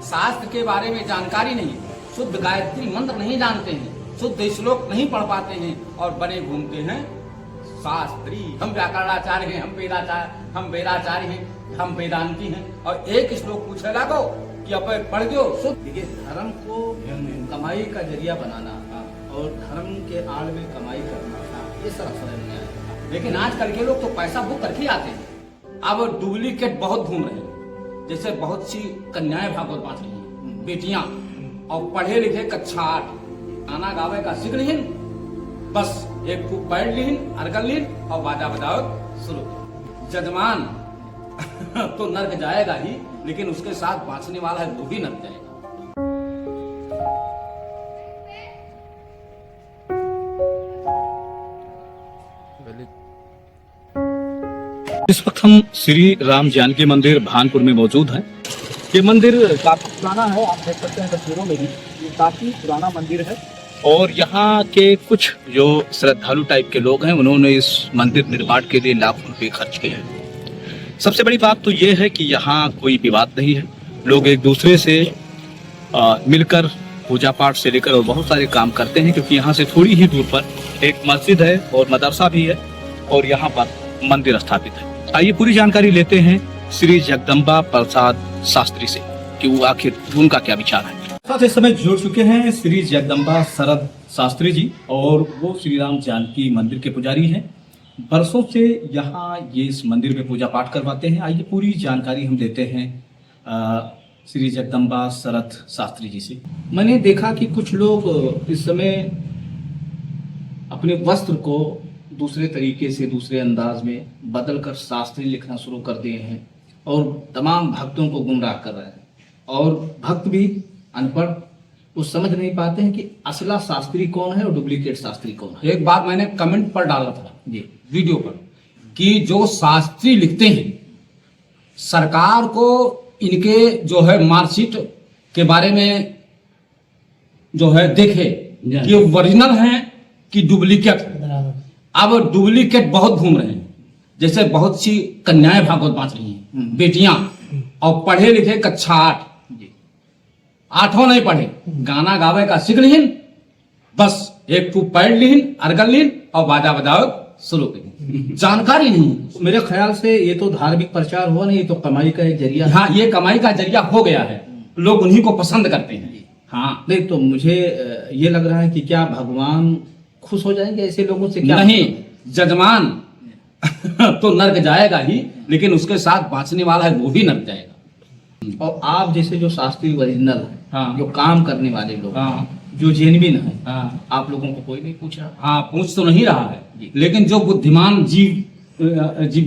शास्त्र के बारे में जानकारी नहीं, शुद्ध गायत्री मंत्र नहीं जानते हैं, शुद्ध श्लोक नहीं पढ़ पाते हैं और बने घूमते हैं शास्त्री। हम व्याकरणाचार्य हैं, हम वेदाचार्य हैं, हम वेदांती हैं, और एक श्लोक पूछे लागो कि अब पढ़ दो शुद्ध। देखिए, धर्म को कमाई का जरिया बनाना और धर्म के आड़ में कमाई करना, ये सरासर अन्याय है। लेकिन आजकल के लोग तो पैसा बुक करके आते हैं। अब डुप्लीकेट बहुत घूम रहे हैं, जैसे बहुत सी कन्याएं भागवत बांट रही हैं, बेटियां, और पढ़े लिखे कक्षा 8, गाना गावे का सीख लीन, बस एक फूक पैड लीन, अर्गल लीन और बाजा बजाओ शुरू। जजमान तो नर्क जाएगा ही, लेकिन उसके साथ बांचने वाला है वो भी नर्क जाएगा। इस वक्त हम श्री राम जानकी मंदिर भानपुर में मौजूद हैं। ये मंदिर काफी पुराना है, आप देख सकते हैं तस्वीरों में भी, ये काफी पुराना मंदिर है। और यहाँ के कुछ जो श्रद्धालु टाइप के लोग हैं, उन्होंने इस मंदिर निर्माण के लिए लाखों रुपए खर्च किए हैं। सबसे बड़ी बात तो ये है कि यहाँ कोई विवाद नहीं है, लोग एक दूसरे से मिलकर पूजा पाठ से लेकर और बहुत सारे काम करते हैं, क्योंकि यहाँ से थोड़ी ही दूर पर एक मस्जिद है और मदरसा भी है और यहाँ पर मंदिर स्थापित है। आइए पूरी जानकारी लेते हैं श्री जगदम्बा प्रसाद शास्त्री से कि वो आखिर उनका क्या विचार है। साथ इस समय जुड़ चुके हैं श्री जगदम्बा शरद शास्त्री जी, और वो श्री राम जानकी मंदिर के पुजारी हैं। बरसों से यहाँ ये इस मंदिर में पूजा पाठ करवाते हैं। आइए पूरी जानकारी हम लेते हैं श्री जगदम्बा शरद शास्त्री जी से। मैंने देखा कि कुछ लोग इस समय अपने वस्त्र को दूसरे तरीके से, दूसरे अंदाज में बदलकर शास्त्री लिखना शुरू कर दिए हैं और तमाम भक्तों को गुमराह कर रहे हैं। और भक्त भी अनपढ़, वो समझ नहीं पाते हैं कि असला शास्त्री कौन है और डुप्लीकेट शास्त्री कौन है। एक बात मैंने कमेंट पर डाला था जी, वीडियो पर, कि जो शास्त्री लिखते हैं, सरकार को इनके जो है मार्कशीट के बारे में जो है देखे कि ओरिजिनल है कि डुप्लीकेट है। अब डुप्लीकेट बहुत घूम रहे हैं, जैसे बहुत सी कन्याएं भागवत बांट रही हैं, बेटियां, और पढ़े लिखे कक्षा 8, 8 नहीं पढ़े, गाना गावे का सीख लीन, बस एक फूक पैड लीन, अर्गल लीन और बाजा बजाओ शुरू करें। जानकारी नहीं। मेरे ख्याल से ये तो धार्मिक प्रचार हुआ नहीं, ये तो कमाई का एक जरिया। हाँ, ये कमाई का जरिया हो गया है, लोग उन्हीं को पसंद करते हैं। हाँ, नहीं तो मुझे ये लग रहा है कि क्या भगवान खुश हो जाएंगे ऐसे लोगों से? क्या नहीं, जजमान तो नर्क जाएगा ही, लेकिन उसके साथ बांचने वाला है वो भी नर्क जाएगा। और आप जैसे जो शास्त्री ओरिजिनल है, हाँ, जो काम करने वाले लोग, हाँ, जो जेन्युइन है, हाँ, आप लोगों को कोई नहीं पूछ रहा। हाँ, पूछ तो नहीं रहा है, लेकिन जो बुद्धिमान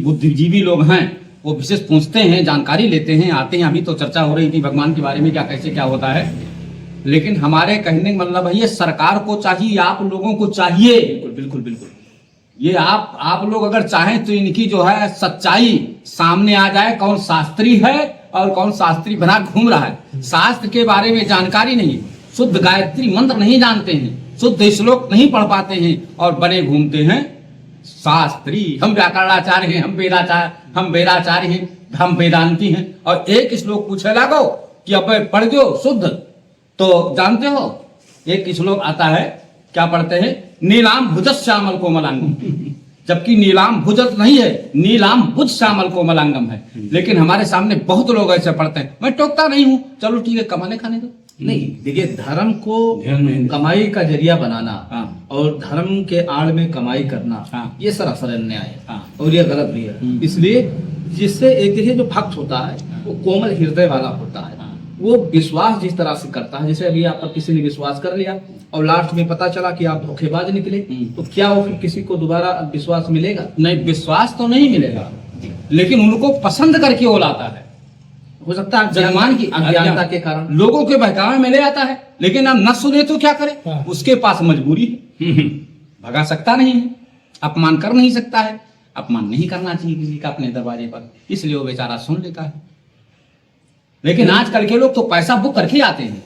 बुद्धिजीवी लोग हैं वो विशेष पूछते हैं, जानकारी लेते हैं, आते हैं। अभी तो चर्चा हो रही थी भगवान के बारे में, क्या कैसे क्या होता है। लेकिन हमारे कहने का मतलब है, ये सरकार को चाहिए, आप लोगों को चाहिए। बिल्कुल बिल्कुल बिल्कुल। ये आप लोग अगर चाहें तो इनकी जो है सच्चाई सामने आ जाए, कौन शास्त्री है और कौन शास्त्री बना घूम रहा है। शास्त्र के बारे में जानकारी नहीं, शुद्ध गायत्री मंत्र नहीं जानते हैं, शुद्ध श्लोक नहीं पढ़ पाते हैं और बने घूमते हैं शास्त्री। हम व्याकरणाचार्य हैं, हम वेदाचार्य हैं, हम वेदांती हैं, और एक श्लोक पूछे लागो कि अब पढ़ दो शुद्ध, तो जानते हो एक श्लोक आता है, क्या पढ़ते हैं? नीलाम भुजत श्यामल कोमलांगम, जबकि नीलाम भुजत नहीं है, नीलाम भुज श्यामल कोमलांगम है। लेकिन हमारे सामने बहुत लोग ऐसे पढ़ते हैं। मैं टोकता नहीं हूँ, चलो ठीक है, कमाने खाने दो। नहीं, देखिए, धर्म को कमाई का जरिया बनाना और धर्म के आड़ में कमाई करना, ये सरासर अन्याय है और ये गलत भी है। इसलिए जिससे एक देखिए, जो भक्त होता है वो कोमल हृदय वाला होता है, वो विश्वास जिस तरह से करता है, जैसे अभी आप पर किसी ने विश्वास कर लिया और लास्ट में पता चला कि आप धोखेबाज निकले, तो क्या वो फिर किसी को दोबारा विश्वास मिलेगा? नहीं, विश्वास तो नहीं मिलेगा, लेकिन उनको पसंद करके वो लाता है। हो सकता है जजमान की अज्ञानता के कारण लोगों के बहकावे में ले आता है, लेकिन अब न सुने तो क्या करे, उसके पास मजबूरी है, भगा सकता नहीं है, अपमान कर नहीं सकता है। अपमान नहीं करना चाहिए किसी का अपने दरवाजे पर, इसलिए वो बेचारा सुन लेता है। लेकिन आजकल के लोग तो पैसा बुक करके आते हैं।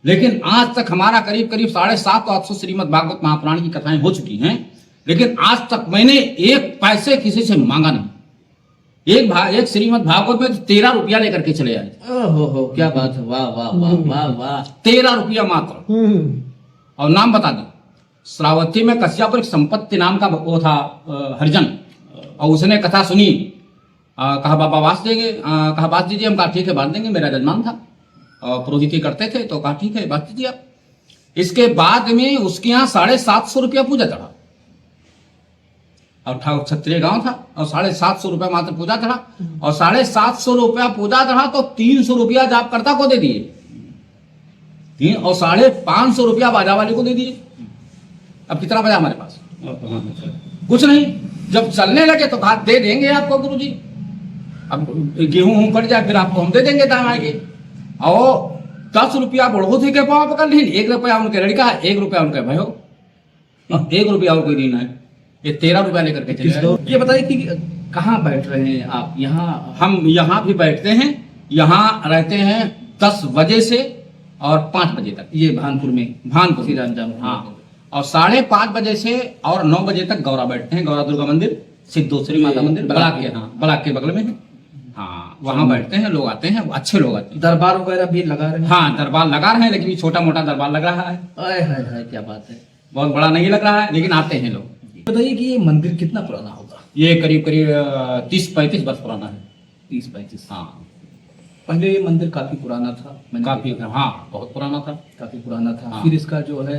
लेकिन आज तक हमारा करीब 750 श्रीमद् भागवत महापुराण की कथाएं हो चुकी हैं, लेकिन आज तक मैंने एक पैसे किसी से मांगा नहीं। एक श्रीमद् भागवत में 13 रुपया लेकर के चले आए। ओहो, क्या बात है, वाह वाह वाह वाह वाह। 13 रुपया मात्र। और नाम बता दो, श्रावस्ती में कश्यप एक संपत्ति नाम का वो था हरिजन, और उसने कथा सुनी। कहा बाबा वास देंगे, कहा बात दीजिए। हम कहा ठीक है बात देंगे। मेरा जजमान था और पुरोहिती करते थे, तो कहा ठीक है बात दीजिए आप। इसके बाद में उसके यहाँ 750 रुपया पूजा चढ़ा, और ठाकुर क्षत्रिय गांव था, और 750 रुपया मात्र पूजा चढ़ा। और 750 रुपया पूजा चढ़ा तो 300 रुपया जाप करता को दे दिए, और 550 रुपया बाजा वाले को दे दिए। अब कितना बचा हमारे पास? कुछ नहीं। जब चलने लगे तो कहा दे देंगे आपको गुरुजी, अब गेहूं कट जाए फिर आपको हम दे देंगे दाम आएंगे। और 10 रुपया बढ़ोतरी के पाँव पकड़ ली, 1 रुपया उनके लड़का, 1 रुपया उनके भाई हो, 1 रुपया और कोई देना है। ये 13 रुपया लेकर के चले। ये बताइए कि कहाँ बैठ रहे हैं आप? यहाँ हम यहाँ भी बैठते हैं, यहाँ रहते हैं 10 बजे से और 5 बजे तक। ये भानपुर में, भानपुर श्री राम जाम। हाँ, और 5:30 बजे से और 9 बजे तक गौरा बैठते हैं। गौरा दुर्गा मंदिर, सिद्धोश्वरी माता मंदिर बलाक के, हाँ बलाक के बगल में है। हाँ, वहाँ बैठते हैं, लोग आते हैं, अच्छे लोग आते हैं। दरबार वगैरह भी लगा रहे हैं? हाँ, दरबार लगा रहे हैं, लेकिन ये छोटा मोटा दरबार लग रहा है। आय हाय हाय, क्या बात है। बहुत बड़ा नहीं लग रहा है, लेकिन आते हैं लोग। बताइए कि ये मंदिर कितना पुराना होगा? ये करीब 30-35 वर्ष पुराना है। 30-35। हाँ, पहले ये मंदिर काफी पुराना था। काफी, हाँ बहुत पुराना था। काफी पुराना था। हाँ। फिर इसका जो है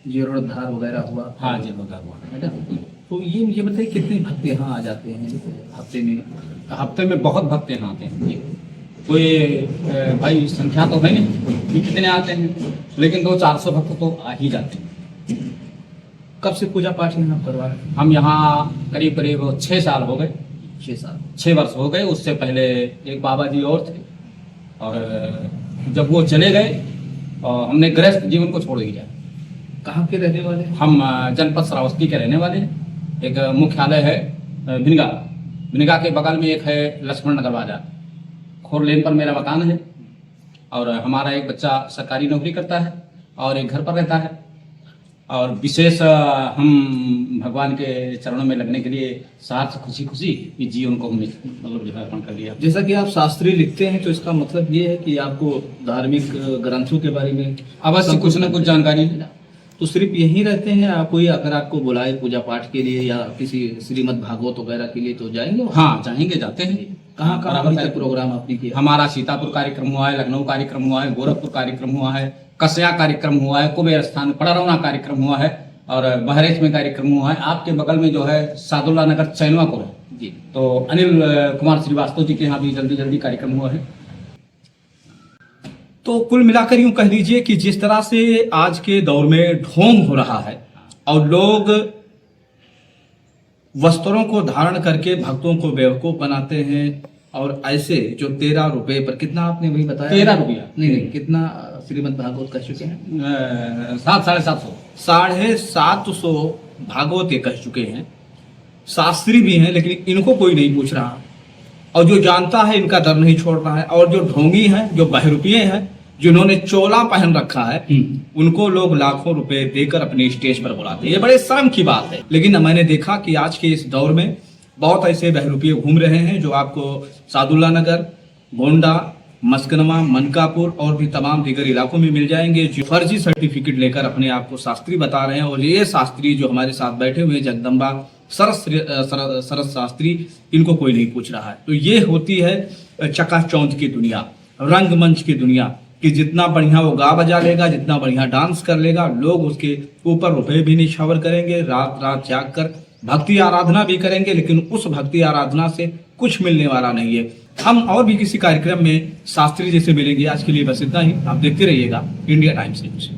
जीर्णोद्धार वगैरह हुआ। हाँ, जीर्णोद्धार हुआ है ना? तो ये मुझे बताइए कितने भक्त यहाँ आ जाते हैं हफ्ते में? हफ्ते में बहुत भक्त यहाँ आते हैं। कोई भाई संख्या तो है नहीं कि कितने आते हैं, लेकिन 200-400 भक्त तो आ ही जाते हैं। कब से पूजा पाठ यहाँ करवा रहे हैं? हम यहाँ करीब 6 साल हो गए। 6 साल, 6 वर्ष हो गए। उससे पहले एक बाबा जी और थे, और जब वो चले गए और हमने गृहस्थ जीवन को छोड़ दिया। कहाँ के रहने वाले? हम जनपद श्रावस्ती के रहने वाले हैं। एक मुख्यालय है भिनगा के बगल में एक है लक्ष्मण नगर बाजार, खोर लेन पर मेरा मकान है। और हमारा एक बच्चा सरकारी नौकरी करता है और एक घर पर रहता है। और विशेष हम भगवान के चरणों में लगने के लिए साथ खुशी खुशी इस जीवन को हमने मतलब जो है अर्पण कर दिया। जैसा कि आप शास्त्री लिखते हैं, तो इसका मतलब ये है कि आपको धार्मिक ग्रंथों के बारे में अवश्य कुछ न कुछ जानकारी है। तो सिर्फ यहीं रहते हैं या कोई अगर आपको बुलाए पूजा पाठ के लिए या किसी श्रीमद् भागवत वगैरह के लिए तो जाएंगे? हाँ, जाएंगे, जाते हैं। कहाँ कहाँ प्रोग्राम आपने किया? हमारा सीतापुर कार्यक्रम हुआ है, लखनऊ कार्यक्रम हुआ है, गोरखपुर कार्यक्रम हुआ है, कसया कार्यक्रम हुआ है, कुबेर स्थान पड़रौना कार्यक्रम हुआ है, और बहरेच में कार्यक्रम हुआ है। आपके बगल में जो है सादुल्ला नगर चैनवापुर है जी, तो अनिल कुमार श्रीवास्तव जी के यहाँ भी जल्दी जल्दी कार्यक्रम हुआ है। तो कुल मिलाकर यूं कह लीजिए कि जिस तरह से आज के दौर में ढोंग हो रहा है और लोग वस्त्रों को धारण करके भक्तों को बेवकूफ बनाते हैं, और ऐसे जो 13 रुपए पर, कितना आपने वही बताया? 13 रुपया नहीं, कितना श्रीमद् भागवत कह चुके हैं? 700-750 750 भागवत ये कह चुके हैं। शास्त्री भी हैं, लेकिन इनको कोई नहीं पूछ रहा, और जो जानता है इनका दर नहीं छोड़ रहा है। और जो ढोंगी हैं, जो बहरूपिये हैं, जिन्होंने चोला पहन रखा है, उनको लोग लाखों रुपए देकर अपने स्टेज पर बुलाते हैं। ये बड़े शर्म की बात है। लेकिन मैंने देखा कि आज के इस दौर में बहुत ऐसे बहरूपिये घूम रहे हैं जो आपको सादुल्ला नगर, गोंडा, मस्कनमा, मनकापुर और भी तमाम दीगर इलाकों में मिल जाएंगे, जो फर्जी सर्टिफिकेट लेकर अपने आप को शास्त्री बता रहे हैं। और ये शास्त्री जो हमारे साथ बैठे हुए हैं, जगदम्बा सरस शास्त्री, इनको कोई नहीं पूछ रहा है। तो ये होती है चकाचौंध की दुनिया, रंगमंच की दुनिया, कि जितना बढ़िया वो गा बजा लेगा, जितना बढ़िया डांस कर लेगा, लोग उसके ऊपर रुपए भी निछावर करेंगे, रात रात जाग कर भक्ति आराधना भी करेंगे, लेकिन उस भक्ति आराधना से कुछ मिलने वाला नहीं है। हम और भी किसी कार्यक्रम में शास्त्री जैसे मिलेंगे। आज के लिए बस इतना ही। आप देखते रहिएगा इंडिया टाइम्स न्यूज।